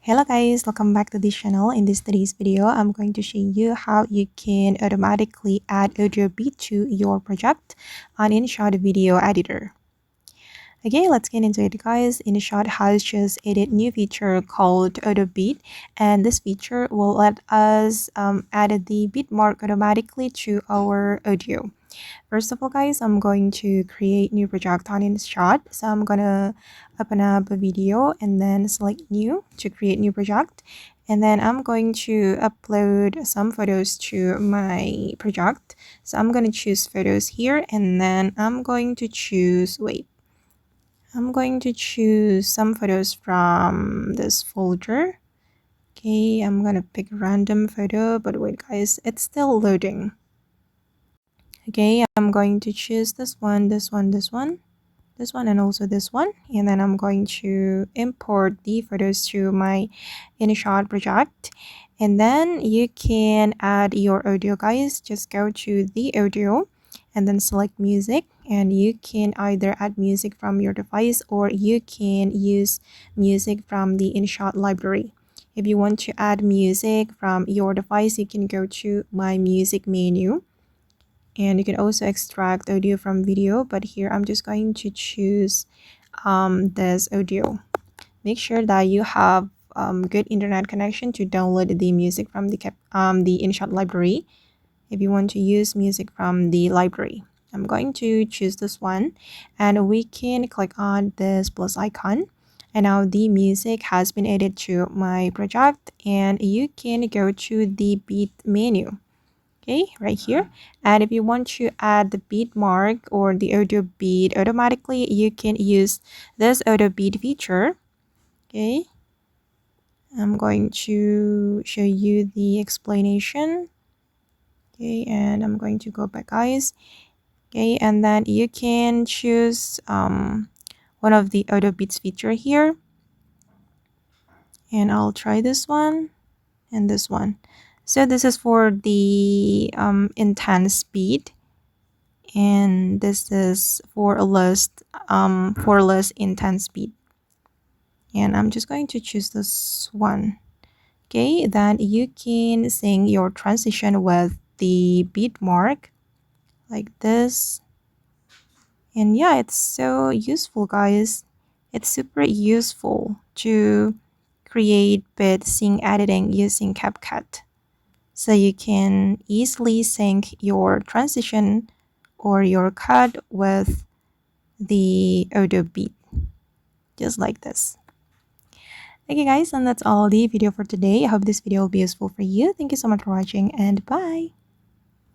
Hello guys, welcome back to this channel. In today's video, I'm going to show you how you can automatically add audio beat to your project on InShot video editor. Okay, let's get into it guys. InShot has just added new feature called audio beat, and this feature will let us add the beat mark automatically to our audio. First of all guys, I'm going to create new project on InShot. So I'm gonna open up a video and then select new to create new project. And then I'm going to upload some photos to my project. So I'm gonna choose photos here and then I'm going to choose, I'm going to choose some photos from this folder. Okay, I'm gonna pick a random photo, but wait guys, it's still loading. Okay, I'm going to choose this one, and also this one, and then I'm going to import the photos to my InShot project. And then you can add your audio guys. Just go to the audio and then select music, and you can either add music from your device or you can use music from the InShot library. If you want to add music from your device, you can go to my music menu. And you can also extract audio from video, but here I'm just going to choose this audio. Make sure that you have good internet connection to download the music from the InShot library if you want to use music from the library. I'm going to choose this one, and we can click on this plus icon, and now the music has been added to my project, and you can go to the beat menu. Okay, right here. And if you want to add the beat mark or the audio beat automatically, you can use this audio beat feature. Okay, I'm going to show you the explanation. Okay, and I'm going to go back guys. Okay, and then you can choose one of the audio beats feature here, and I'll try this one and this one. So this is for the intense beat, and this is for less intense beat, and I'm just going to choose this one. Okay, then you can sing your transition with the beat mark like this. And yeah, it's so useful guys. It's super useful to create beat sync editing using CapCut, so you can easily sync your transition or your cut with the audio beat, just like this. Okay guys, and that's all the video for today. I hope this video will be useful for you. Thank you so much for watching, and bye.